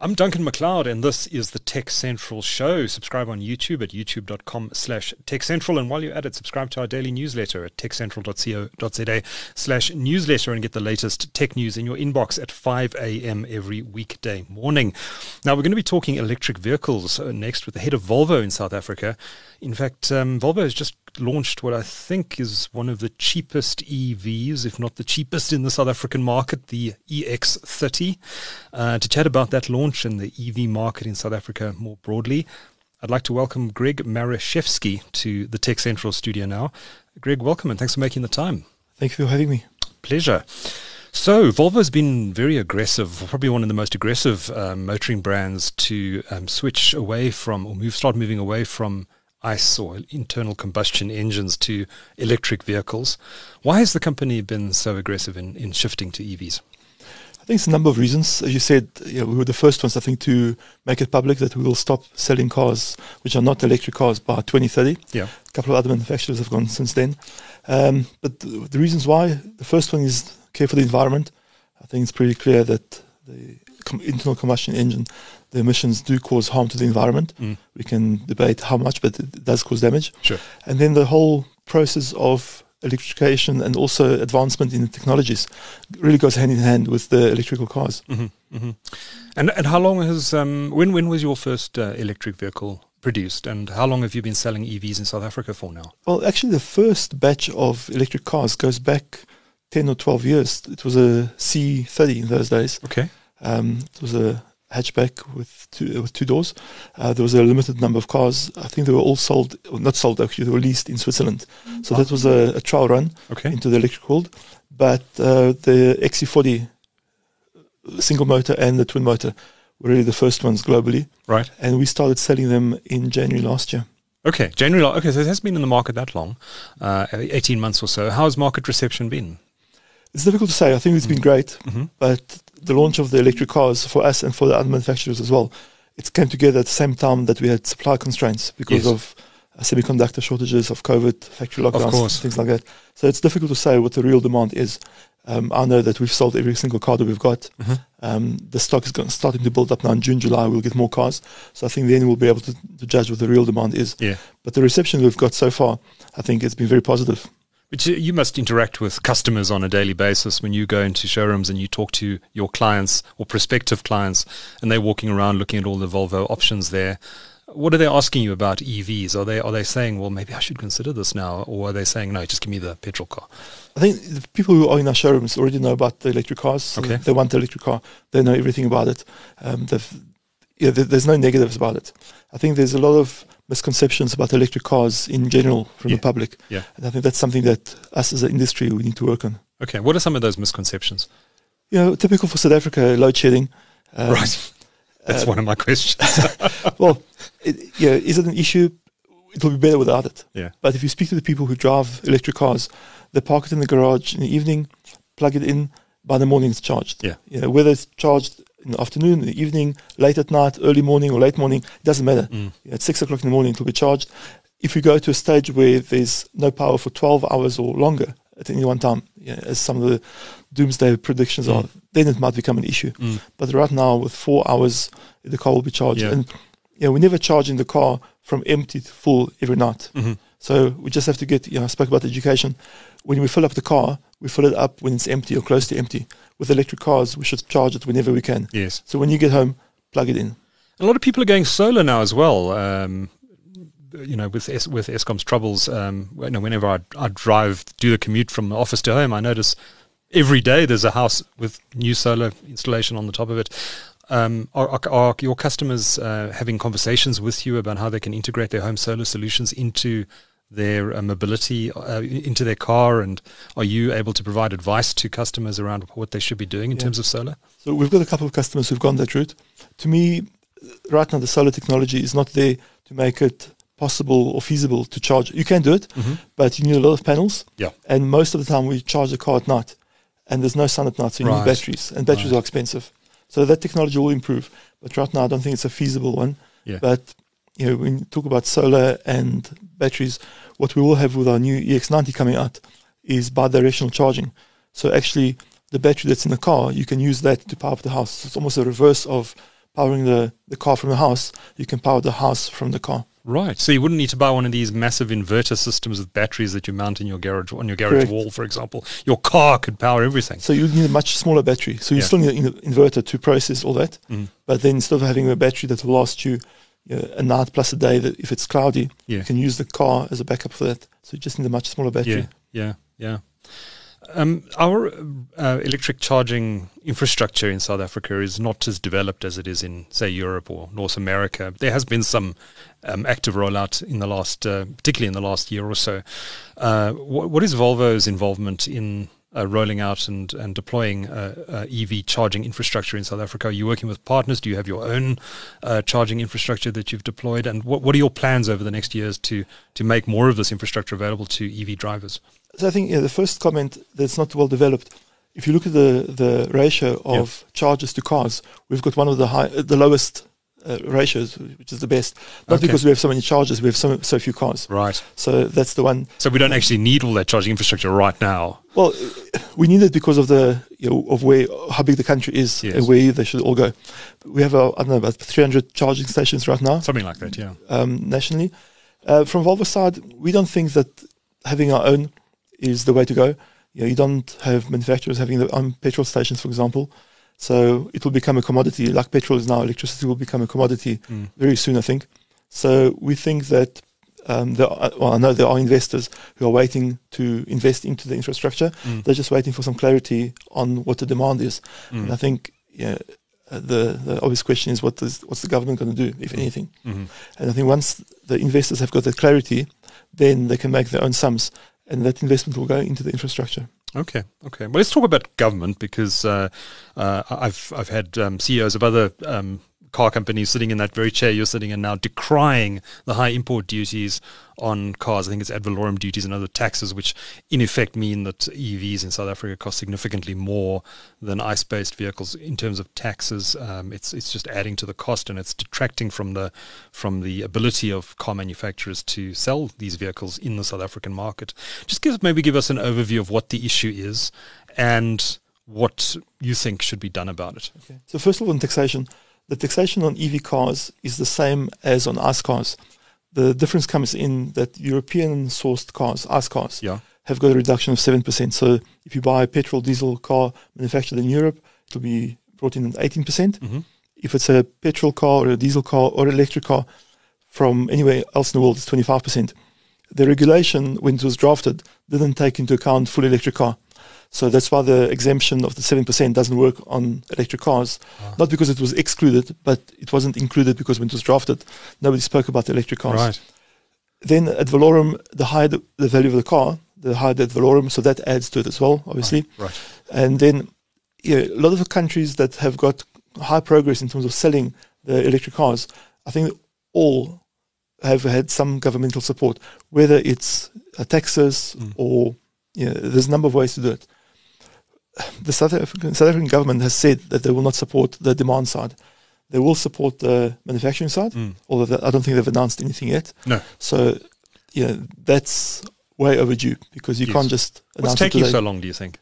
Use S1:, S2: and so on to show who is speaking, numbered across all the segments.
S1: I'm Duncan McLeod, and this is the TechCentral Show. Subscribe on YouTube at youtube.com/TechCentral. And while you're at it, subscribe to our daily newsletter at techcentral.co.za/newsletter and get the latest tech news in your inbox at 5 a.m. every weekday morning. Now, we're going to be talking electric vehicles next with the head of Volvo in South Africa. In fact, Volvo has just launched what I think is one of the cheapest EVs, if not the cheapest in the South African market, the EX30. To chat about that launch and the EV market in South Africa more broadly, I'd like to welcome Greg Maruszewski to the TechCentral studio now. Greg, welcome and thanks for making the time.
S2: Thank you for having me.
S1: Pleasure. So Volvo's been very aggressive, probably one of the most aggressive motoring brands to switch away from or start moving away from ICE or internal combustion engines to electric vehicles. Why has the company been so aggressive in shifting to EVs?
S2: I think it's a number of reasons. As you said, we were the first ones, I think, to make it public that we will stop selling cars which are not electric cars by 2030.
S1: Yeah.
S2: A couple of other manufacturers have gone since then. But the reasons why, the first one is care for the environment. I think it's pretty clear that the internal combustion engine, the emissions do cause harm to the environment. We can debate how much, but it does cause damage.
S1: Sure.
S2: And then the whole process of electrification and also advancement in the technologies really goes hand in hand with the electrical cars.
S1: Mm-hmm, mm-hmm. And how long has, when was your first electric vehicle produced, and how long have you been selling EVs in South Africa for now? Well,
S2: actually the first batch of electric cars goes back 10 or 12 years. It was a C30 in those days.
S1: Okay.
S2: It was a hatchback with two doors. There was a limited number of cars. I think they were all sold, or not sold actually, they were leased in Switzerland. So that was a trial run into the electric world. But the XC40 single motor and the twin motor were really the first ones globally.
S1: Right.
S2: And we started selling them in January last year.
S1: Okay, January. Okay, so it has been in the market that long, 18 months or so. How's market reception been?
S2: It's difficult to say. I think it's been great, but the launch of the electric cars for us and for the other manufacturers as well, it came together at the same time that we had supply constraints because of semiconductor shortages, of COVID, factory lockdowns, things like that. So it's difficult to say what the real demand is. I know that we've sold every single car that we've got. The stock is starting to build up now in June, July. We'll get more cars. So I think then we'll be able to judge what the real demand is.
S1: Yeah.
S2: But the reception we've got so far, I think it's been very positive.
S1: But you must interact with customers on a daily basis when you go into showrooms and you talk to your clients or prospective clients and they're walking around looking at all the Volvo options there. What are they asking you about EVs? Are they saying, well, maybe I should consider this now? Or are they saying, no, just give me the petrol car?
S2: I think the people who are in our showrooms already know about the electric cars. So they want the electric car. They know everything about it. There's no negatives about it. I think there's a lot of misconceptions about electric cars in general from the public. Yeah. And I think that's something that us as an industry, we need to work on.
S1: Okay. What are some of those misconceptions?
S2: Typical for South Africa, load shedding.
S1: Right. That's one of my questions.
S2: Well, is it an issue? It'll be better without it.
S1: Yeah.
S2: But if you speak to the people who drive electric cars, they park it in the garage in the evening, plug it in, by the morning it's charged.
S1: Yeah.
S2: Whether it's charged in the afternoon, in the evening, late at night, early morning or late morning, it doesn't matter. At 6 o'clock in the morning it will be charged. If you go to a stage where there's no power for 12 hours or longer at any one time, as some of the doomsday predictions are, then it might become an issue. But right now, with 4 hours, the car will be charged. Yeah. And we're never charging the car from empty to full every night. So we just have to get, I spoke about education. When we fill up the car, we fill it up when it's empty or close to empty. With electric cars, we should charge it whenever we can.
S1: Yes.
S2: So when you get home, plug it in.
S1: A lot of people are going solar now as well. With Eskom's troubles, whenever I do the commute from the office to home, I notice every day there's a house with new solar installation on the top of it. Are your customers having conversations with you about how they can integrate their home solar solutions into their mobility, into their car, and are you able to provide advice to customers around what they should be doing in terms of solar? So
S2: we've got a couple of customers who've gone that route. To me, right now the solar technology is not there to make it possible or feasible to charge. You can do it, but you need a lot of panels.
S1: Yeah.
S2: And most of the time we charge the car at night, and there's no sun at night, so you need batteries, and batteries are expensive. So that technology will improve, but right now I don't think it's a feasible one.
S1: Yeah.
S2: But when you talk about solar and batteries, what we will have with our new EX90 coming out is bi-directional charging. So actually, the battery that's in the car, you can use that to power up the house. So it's almost a reverse of powering the car from the house, you can power the house from the car.
S1: Right. So you wouldn't need to buy one of these massive inverter systems with batteries that you mount in your garage, on your garage
S2: Correct.
S1: wall, for example. Your car could power everything.
S2: So you need a much smaller battery. So you still need an inverter to process all that. But then instead of having a battery that will last you a night plus a day, that if it's cloudy, you can use the car as a backup for that. So you just need a much smaller battery.
S1: Yeah. Our electric charging infrastructure in South Africa is not as developed as it is in, say, Europe or North America. There has been some active rollout in the last, particularly in the last year or so. What is Volvo's involvement in rolling out and deploying EV charging infrastructure in South Africa? Are you working with partners? Do you have your own charging infrastructure that you've deployed? And what are your plans over the next years to make more of this infrastructure available to EV drivers?
S2: So I think the first comment, that's not well developed. If you look at the ratio of chargers to cars, we've got one of the lowest ratios, which is the best. Not because we have so many chargers, we have so few cars.
S1: Right.
S2: So that's the one.
S1: So we don't actually need all that charging infrastructure right now.
S2: Well, we need it because of how big the country is and where they should all go. We have about 300 charging stations right now.
S1: Something like that, yeah.
S2: Nationally. From Volvo side, we don't think that having our own is the way to go. You don't have manufacturers having their own petrol stations, for example. So it will become a commodity. Like petrol is now, electricity will become a commodity very soon, I think. So we think that I know there are investors who are waiting to invest into the infrastructure. They're just waiting for some clarity on what the demand is. And I think the obvious question is what's the government going to do, if anything? And I think once the investors have got that clarity, then they can make their own sums, and that investment will go into the infrastructure.
S1: Okay. Well, let's talk about government, because I've had CEOs of other car companies sitting in that very chair you're sitting in now, decrying the high import duties on cars. I think it's ad valorem duties and other taxes, which in effect mean that EVs in South Africa cost significantly more than ICE-based vehicles in terms of taxes. It's just adding to the cost, and it's detracting from the ability of car manufacturers to sell these vehicles in the South African market. Just give us an overview of what the issue is and what you think should be done about it.
S2: Okay. So first of all, on taxation. The taxation on EV cars is the same as on ICE cars. The difference comes in that European-sourced cars, ICE cars, have got a reduction of 7%. So if you buy a petrol diesel car manufactured in Europe, it will be brought in at 18%. If it's a petrol car or a diesel car or an electric car from anywhere else in the world, it's 25%. The regulation, when it was drafted, didn't take into account full electric car. So that's why the exemption of the 7% doesn't work on electric cars. Not because it was excluded, but it wasn't included because when it was drafted, nobody spoke about the electric cars.
S1: Right.
S2: Then ad valorem, the higher the value of the car, the higher the ad valorem, so that adds to it as well, obviously.
S1: Right.
S2: And then a lot of the countries that have got high progress in terms of selling the electric cars, I think all have had some governmental support, whether it's taxes or there's a number of ways to do it. The South African government has said that they will not support the demand side. They will support the manufacturing side, although I don't think they've announced anything yet.
S1: No.
S2: So, that's way overdue, because you can't just announce it today.
S1: What's taking so long, do you think?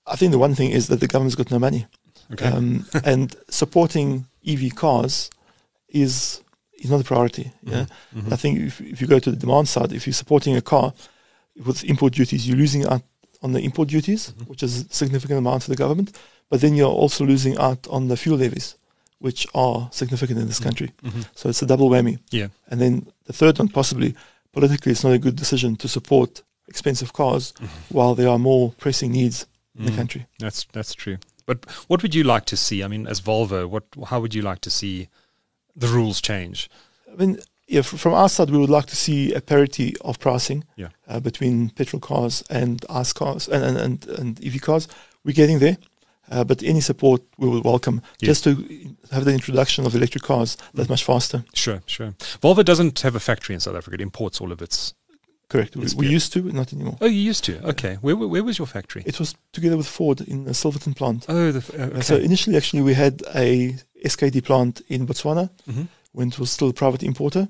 S2: I think the one thing is that the government's got no money.
S1: Okay.
S2: And supporting EV cars is not a priority. I think if you go to the demand side, if you're supporting a car with import duties, you're losing out on the import duties, which is a significant amount for the government, but then you're also losing out on the fuel levies, which are significant in this country. So it's a double whammy.
S1: Yeah.
S2: And then the third one, possibly, politically, it's not a good decision to support expensive cars while there are more pressing needs in the country.
S1: That's true. But what would you like to see? I mean, as Volvo, how would you like to see the rules change?
S2: I mean, from our side, we would like to see a parity of pricing between petrol cars and ICE cars and EV cars. We're getting there, but any support we will welcome, just to have the introduction of electric cars that much faster.
S1: Sure. Volvo doesn't have a factory in South Africa. It imports all of its...
S2: Correct. We used to, not anymore.
S1: Oh, you used to? Okay. Where was your factory?
S2: It was together with Ford in the Silverton plant.
S1: Oh, okay.
S2: So initially, actually, we had a SKD plant in Botswana when it was still a private importer.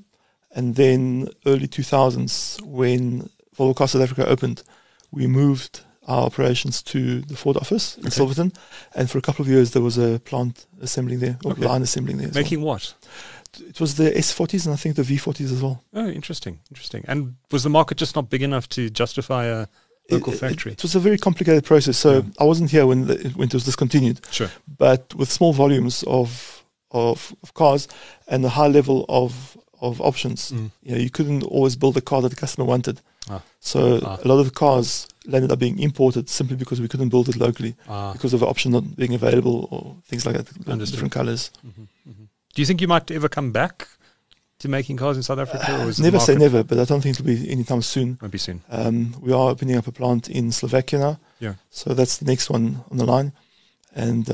S2: And then early 2000s, when Volvo Cars South Africa opened, we moved our operations to the Ford office in
S1: Okay.
S2: Silverton, and for a couple of years there was a plant assembling there, or
S1: Okay.
S2: line assembling there. As
S1: Making what?
S2: well. It was the S40s and I think the V40s as well.
S1: Oh, interesting. And was the market just not big enough to justify a local factory?
S2: It was a very complicated process. So
S1: Yeah.
S2: I wasn't here when it was discontinued.
S1: Sure.
S2: But with small volumes of cars and a high level of options, you couldn't always build a car that the customer wanted. So a lot of the cars ended up being imported simply because we couldn't build it locally because of the option not being available or things like that, different colors.
S1: Do you think you might ever come back to making cars in South Africa? Or is
S2: Never
S1: the
S2: say
S1: market-
S2: never, but I don't think it'll be anytime soon.
S1: Might be soon.
S2: We are opening up a plant in Slovakia now.
S1: Yeah.
S2: So that's the next one on the line. And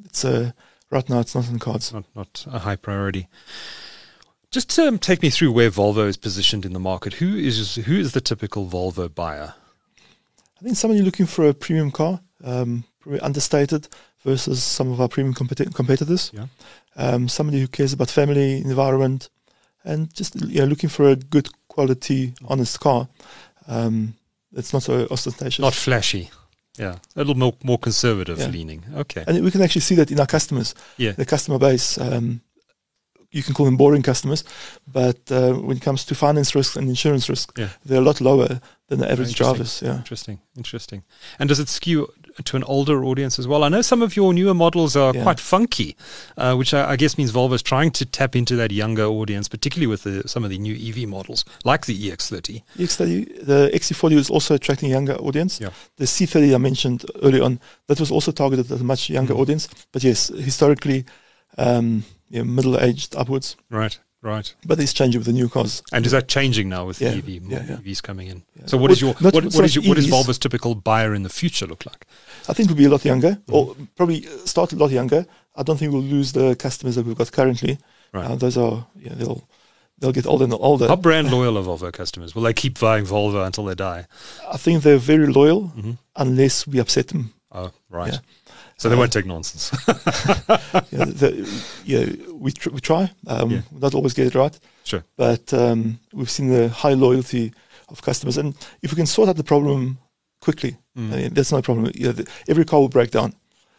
S2: it's right now it's not on the cards.
S1: Not a high priority. Just take me through where Volvo is positioned in the market. Who is the typical Volvo buyer?
S2: I think somebody looking for a premium car, probably understated versus some of our premium competitors.
S1: Yeah.
S2: Somebody who cares about family, environment, and just looking for a good quality, honest car. It's not so ostentatious.
S1: Not flashy. Yeah. A little more conservative
S2: Yeah.
S1: leaning. Okay.
S2: And we can actually see that in our customers.
S1: Yeah.
S2: The customer base, you can call them boring customers, but when it comes to finance risk and insurance risk,
S1: Yeah.
S2: they're a lot lower than the average
S1: Interesting.
S2: drivers. Yeah.
S1: Interesting. And does it skew to an older audience as well? I know some of your newer models are quite funky, which I guess means Volvo is trying to tap into that younger audience, particularly with some of the new EV models, like the EX30.
S2: The XC40 is also attracting a younger audience.
S1: Yeah.
S2: The C30 I mentioned early on, that was also targeted at a much younger audience. But yes, historically, middle-aged upwards.
S1: Right.
S2: But it's changing with the new cars.
S1: And is that changing now with the
S2: Yeah,
S1: EV,
S2: yeah.
S1: EVs coming in?
S2: Yeah.
S1: So what is
S2: Well, not
S1: what is
S2: EVs.
S1: Volvo's typical buyer in the future look like?
S2: I think we'll be a lot younger, or probably start a lot younger. I don't think we'll lose the customers that we've got currently.
S1: Right.
S2: Those are, they'll get older and older.
S1: How brand loyal are Volvo customers? Will they keep buying Volvo until they die?
S2: I think they're very loyal unless we upset them.
S1: Oh, right.
S2: Yeah.
S1: So they won't take nonsense.
S2: We try. We not always get it right.
S1: Sure.
S2: But we've seen the high loyalty of customers. And if we can sort out the problem quickly, that's not a problem. Every car will break down.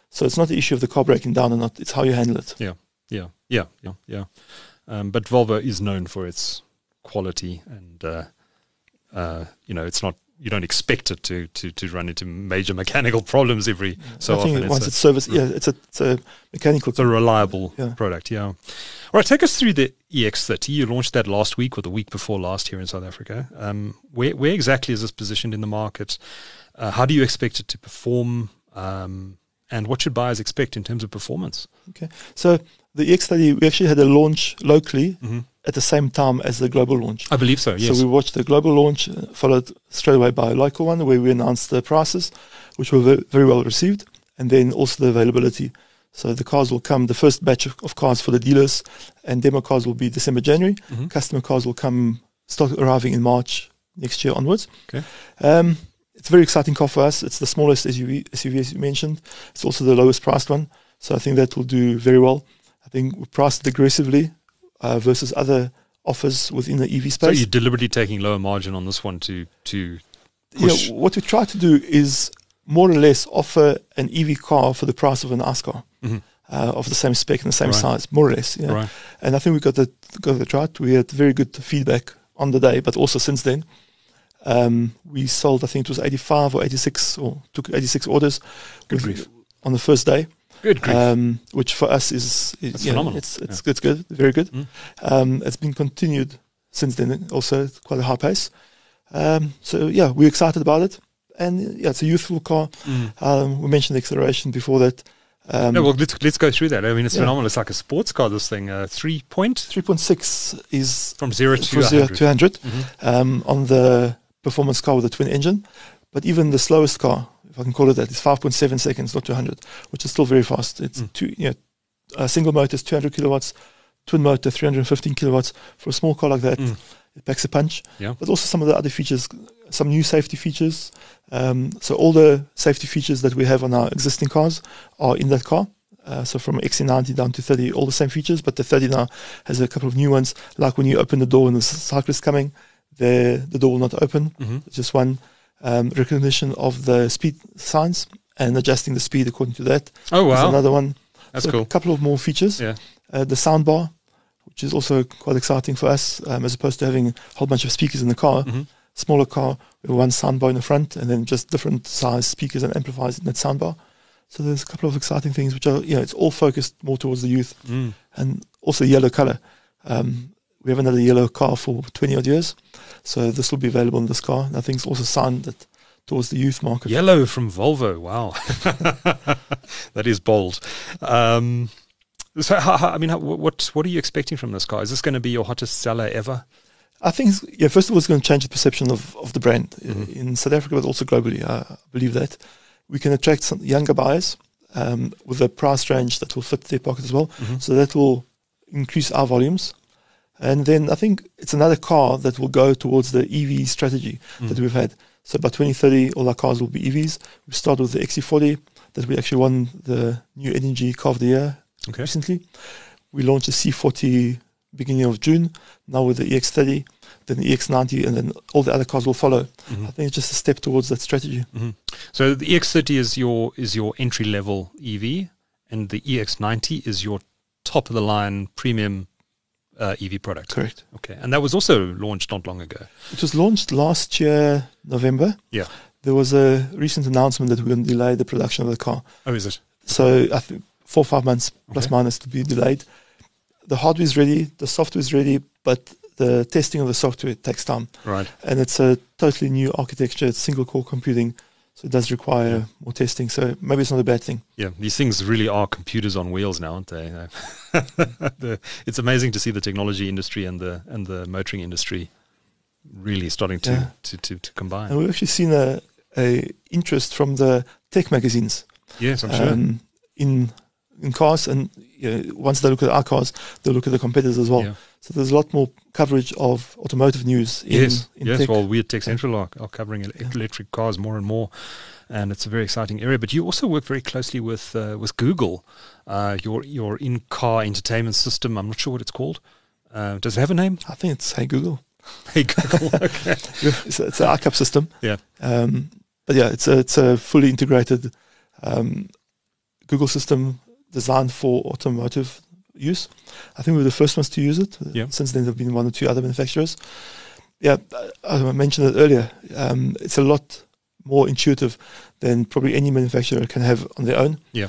S2: So it's not the issue of the car breaking down or not. It's how you handle it.
S1: Yeah. But Volvo is known for its quality and, it's not, you don't expect it to run into major mechanical problems every so
S2: I think
S1: often.
S2: once it's serviced, it's a mechanical.
S1: It's a reliable
S2: Yeah.
S1: product, yeah. All right, take us through the EX30. You launched that last week or the week before last here in South Africa. Where exactly is this positioned in the market? How do you expect it to perform? And what should buyers expect in terms of performance?
S2: Okay. So the EX30, we actually had a launch locally at the same time as the global launch.
S1: I believe so, yes.
S2: So we watched the global launch, followed straight away by a local one where we announced the prices, which were very well received, and then also the availability. So the cars will come, the first batch of cars for the dealers and demo cars will be December, January. Customer cars will start arriving in March next year onwards.
S1: Okay.
S2: It's a very exciting car for us. It's the smallest SUV as you mentioned. It's also the lowest priced one. So I think that will do very well. I think we priced it aggressively versus other offers within the EV space.
S1: So you're deliberately taking lower margin on this one to push.
S2: What we try to do is more or less offer an EV car for the price of an ICE car of the same spec and the same size, more or less. Yeah.
S1: Right.
S2: And I think we got that right. We had very good feedback on the day, but also since then. We sold, I think it was 85 or 86, or took 86 orders on the first day.
S1: Good grief.
S2: Which for us is
S1: phenomenal.
S2: It's good, very good. It's been continued since then, also at quite a high pace. We're excited about it. And it's a youthful car. We mentioned the acceleration before that.
S1: Let's go through that. I mean, it's phenomenal. It's like a sports car, this thing.
S2: 3.6 is
S1: from 0 to
S2: 100 on the performance car with a twin engine. But even the slowest car, if I can call it that, is 5.7 seconds, not 200, which is still very fast. It's a single motor is 200 kilowatts, twin motor 315 kilowatts. For a small car like that, it packs a punch.
S1: Yeah.
S2: But also some of the other features, some new safety features. So all the safety features that we have on our existing cars are in that car. So from XC90 down to 30, all the same features, but the 30 now has a couple of new ones, like when you open the door and the cyclist coming, the door will not open. It's just one. recognition of the speed signs and adjusting the speed according to that.
S1: Oh, wow.
S2: There's another one.
S1: That's
S2: so
S1: cool.
S2: A couple of more features.
S1: Yeah.
S2: The sound bar, which is also quite exciting for us, as opposed to having a whole bunch of speakers in the car.
S1: Mm-hmm.
S2: Smaller car with one sound bar in the front, and then just different size speakers and amplifiers in that sound bar. So there's a couple of exciting things, which are, it's all focused more towards the youth, and also yellow color. We have another yellow car for 20 odd years, so this will be available in this car. And I think it's also signed that towards the youth market.
S1: Yellow from Volvo. Wow, that is bold. So, what are you expecting from this car? Is this going to be your hottest seller ever?
S2: I think, first of all, it's going to change the perception of the brand in South Africa, but also globally. I believe that we can attract some younger buyers with a price range that will fit their pocket as well. So that will increase our volumes. And then I think it's another car that will go towards the EV strategy that we've had. So by 2030, all our cars will be EVs. We started with the XC40 that we actually won the New Energy Car of the Year recently. We launched the C40 beginning of June, now with the EX30, then the EX90, and then all the other cars will follow. I think it's just a step towards that strategy.
S1: So the EX30 is your entry level EV, and the EX90 is your top of the line premium EV product.
S2: Correct.
S1: Okay, and that was also launched not long ago.
S2: It was launched last year, November.
S1: Yeah.
S2: There was a recent announcement that we're going to delay the production of the car.
S1: Oh, is it?
S2: So I think 4 or 5 months plus minus to be delayed. The hardware is ready, the software is ready, but the testing of the software takes time.
S1: Right.
S2: And it's a totally new architecture. It's single core computing, so it does require more testing. So maybe it's not a bad thing.
S1: Yeah, these things really are computers on wheels now, aren't they? It's amazing to see the technology industry and the motoring industry really starting to combine.
S2: And we've actually seen a interest from the tech magazines.
S1: Yes, I'm sure.
S2: In cars, and once they look at our cars, they'll look at the competitors as well. Yeah. So there's a lot more coverage of automotive news in tech.
S1: Well, we at TechCentral are covering electric cars more and more, and it's a very exciting area. But you also work very closely with Google, your in-car entertainment system. I'm not sure what it's called. Does it have a name?
S2: I think it's Hey Google.
S1: Hey Google. Okay.
S2: It's an iCap system.
S1: Yeah.
S2: But yeah, it's a fully integrated Google system designed for automotive use. I think we were the first ones to use it. Since then, there have been 1 or 2 other manufacturers. Yeah, I mentioned it earlier. It's a lot more intuitive than probably any manufacturer can have on their own.
S1: Yeah.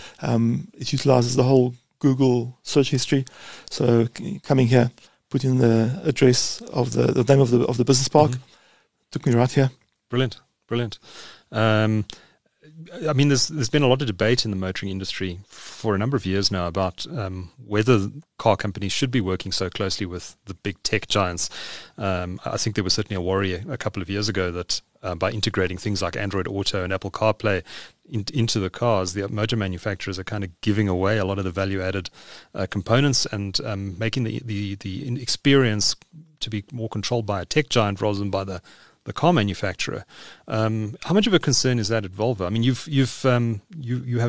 S2: It utilizes the whole Google search history. So coming here, put in the address of the name of the business park. Took me right here.
S1: Brilliant. I mean, there's been a lot of debate in the motoring industry for a number of years now about whether car companies should be working so closely with the big tech giants. I think there was certainly a worry a couple of years ago that by integrating things like Android Auto and Apple CarPlay into the cars, the motor manufacturers are kind of giving away a lot of the value-added components and making the experience to be more controlled by a tech giant rather than by the car manufacturer. How much of a concern is that at Volvo? I mean, you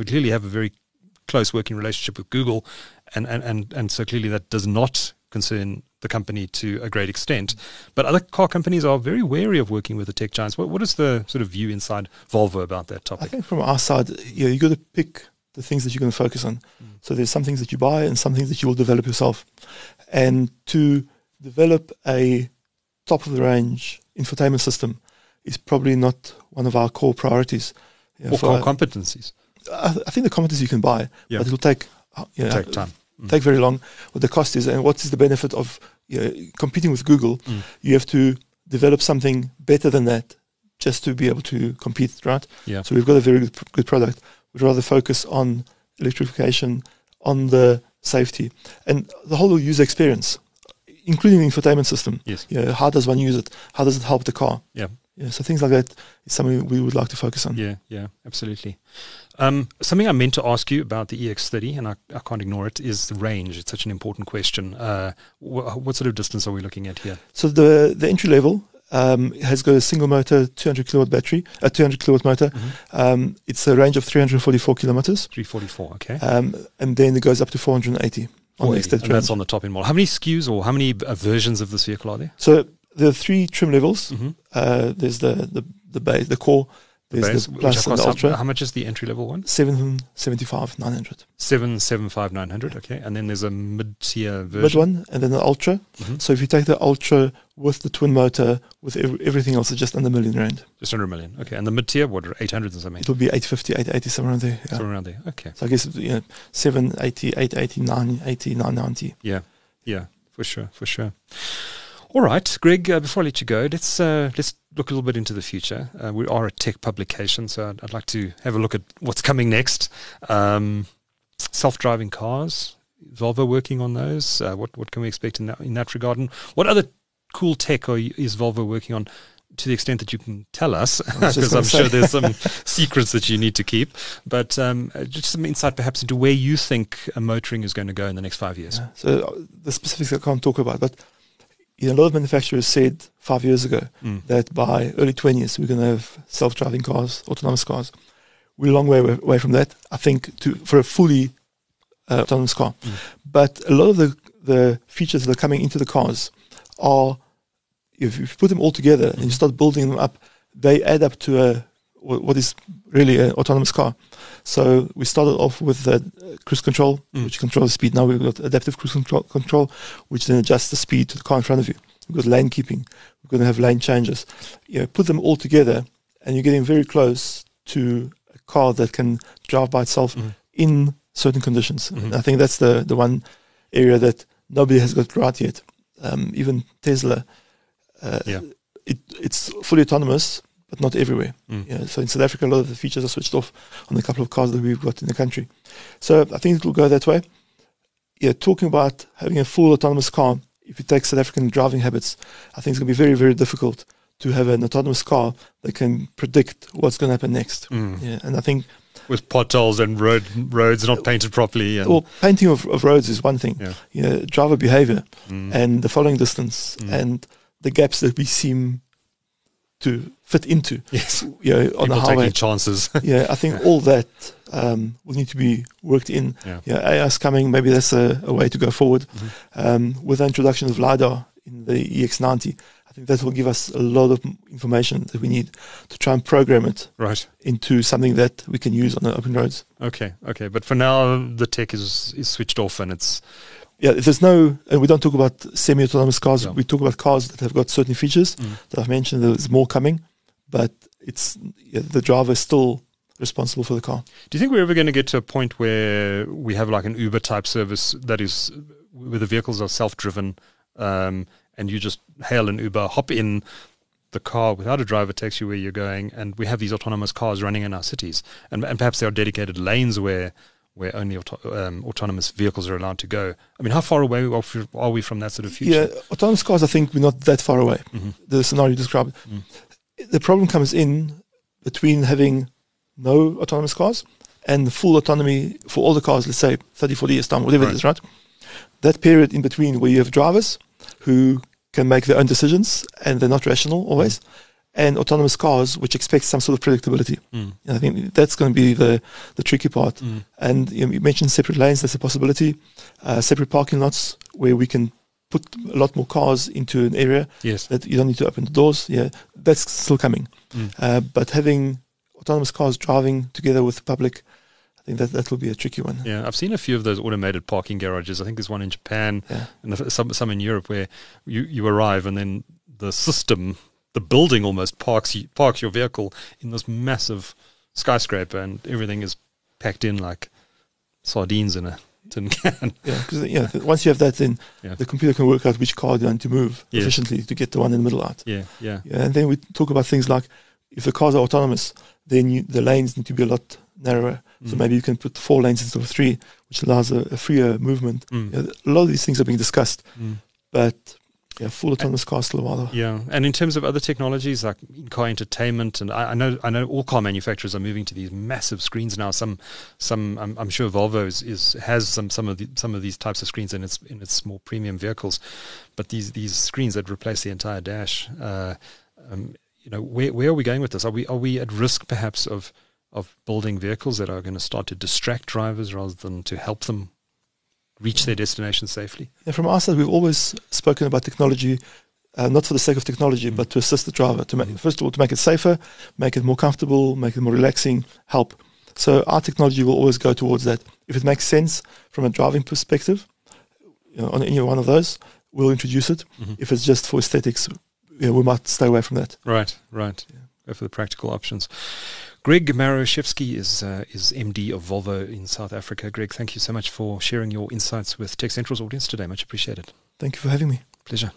S1: clearly have a very close working relationship with Google, and so clearly that does not concern the company to a great extent. But other car companies are very wary of working with the tech giants. What is the sort of view inside Volvo about that topic?
S2: I think from our side, you got to pick the things that you're going to focus on. So there's some things that you buy and some things that you will develop yourself. And to develop a top-of-the-range infotainment system is probably not one of our core priorities.
S1: Or core competencies.
S2: I think the competencies you can buy, but it will take
S1: time.
S2: Take very long. What the cost is, and what is the benefit of competing with Google? You have to develop something better than that just to be able to compete, right?
S1: Yeah.
S2: So we've got a very good product. We'd rather focus on electrification, on the safety, and the whole user experience, including the infotainment system.
S1: Yes.
S2: How does one use it? How does it help the car?
S1: Yeah.
S2: So things like that is something we would like to focus on.
S1: Yeah, absolutely. Something I meant to ask you about the EX30, and I can't ignore it, is the range. It's such an important question. What sort of distance are we looking at here?
S2: So the entry level has got a single motor, 200 kilowatt battery, a 200 kilowatt motor. It's a range of 344 kilometers.
S1: 344, okay.
S2: And then it goes up to 480 on the extended range.
S1: That's on the top end model. How many SKUs or how many versions of this vehicle are there?
S2: So there are 3 trim levels. There's the the base, the core. There's the Plus and the Ultra.
S1: How much is the entry-level one?
S2: 775,900.
S1: 775,900, okay. And then there's a mid-tier version.
S2: Mid one, and then the Ultra.
S1: Mm-hmm.
S2: So if you take the Ultra with the twin motor, with everything else, it's just under R1 million.
S1: Just under R1 million, okay. And the mid-tier, what, 800 or something?
S2: It will be 850, 880, somewhere around there.
S1: Somewhere around there, okay.
S2: So I guess 780, 880, 980, 990.
S1: Yeah, for sure. All right, Greg, before I let you go, let's look a little bit into the future. We are a tech publication, so I'd like to have a look at what's coming next. Self-driving cars, Volvo working on those. What can we expect in that regard? And what other cool tech is Volvo working on, to the extent that you can tell us, because I'm sure there's some secrets that you need to keep. But just some insight perhaps into where you think motoring is going to go in the next 5 years.
S2: Yeah. So the specifics I can't talk about, but a lot of manufacturers said 5 years ago that by early 20s we're going to have self-driving cars, autonomous cars. We're a long way away from that, I think, for a fully autonomous car. But a lot of the features that are coming into the cars are, if you put them all together and you start building them up, they add up to what is really an autonomous car. So we started off with cruise control, which controls the speed. Now we've got adaptive cruise control, which then adjusts the speed to the car in front of you. We've got lane keeping. We're going to have lane changes. Put them all together, and you're getting very close to a car that can drive by itself in certain conditions. And I think that's the one area that nobody has got right yet. Even Tesla, it's fully autonomous, but not everywhere. So in South Africa, a lot of the features are switched off on a couple of cars that we've got in the country. So I think it will go that way. Talking about having a full autonomous car, if you take South African driving habits, I think it's going to be very, very difficult to have an autonomous car that can predict what's going to happen next. And I think
S1: with potholes and roads not painted properly.
S2: Well, painting of roads is one thing. Driver behavior and the following distance and the gaps that we seem to fit into. On the highway.
S1: Taking chances.
S2: I think all that will need to be worked in. AI's coming. Maybe that's a way to go forward. With the introduction of LiDAR in the EX90, I think that will give us a lot of information that we need to try and program it into something that we can use on the open roads. Okay.
S1: But for now, the tech is switched off, and it's...
S2: there's no, and we don't talk about semi-autonomous cars. We talk about cars that have got certain features that I've mentioned. There's more coming, but it's the driver is still responsible for the car.
S1: Do you think we're ever going to get to a point where we have like an Uber type service that is where the vehicles are self-driven, and you just hail an Uber, hop in the car without a driver, takes you where you're going, and we have these autonomous cars running in our cities, and perhaps there are dedicated lanes where only autonomous vehicles are allowed to go. I mean, how far away are we from that sort of future?
S2: Autonomous cars, I think we're not that far away. The scenario you described. The problem comes in between having no autonomous cars and full autonomy for all the cars, let's say 30, 40 years time, whatever it is, right? That period in between where you have drivers who can make their own decisions and they're not rational always, and autonomous cars which expect some sort of predictability. And I think that's going to be the tricky part. And you mentioned separate lanes, that's a possibility. Separate parking lots where we can put a lot more cars into an area that you don't need to open the doors. That's still coming. But having autonomous cars driving together with the public, I think that will be a tricky one.
S1: I've seen a few of those automated parking garages. I think there's one in Japan and some in Europe where you arrive and then the system, the building almost parks your vehicle in this massive skyscraper, and everything is packed in like sardines in a tin can.
S2: Because once you have that, then the computer can work out which car you want to move efficiently to get the one in the middle out. And then we talk about things like if the cars are autonomous, then the lanes need to be a lot narrower. So maybe you can put 4 lanes instead of 3, which allows a freer movement. A lot of these things are being discussed, but full autonomous cars still a while.
S1: And in terms of other technologies like in-car entertainment, and I know all car manufacturers are moving to these massive screens now. Some I'm sure Volvo has some of these types of screens in its more premium vehicles, but these screens that replace the entire dash. Where are we going with this? Are we at risk perhaps of building vehicles that are going to start to distract drivers rather than to help them reach their destination safely?
S2: From our side, we've always spoken about technology not for the sake of technology, but to assist the driver. To make, first of all, to make it safer, make it more comfortable, make it more relaxing, help. So our technology will always go towards that. If it makes sense from a driving perspective, on any one of those, we'll introduce it. If it's just for aesthetics, we might stay away from that.
S1: Right. Go for the practical options. Greg Maruszewski is MD of Volvo in South Africa. Greg, thank you so much for sharing your insights with TechCentral's audience today. Much appreciated.
S2: Thank you for having me.
S1: Pleasure.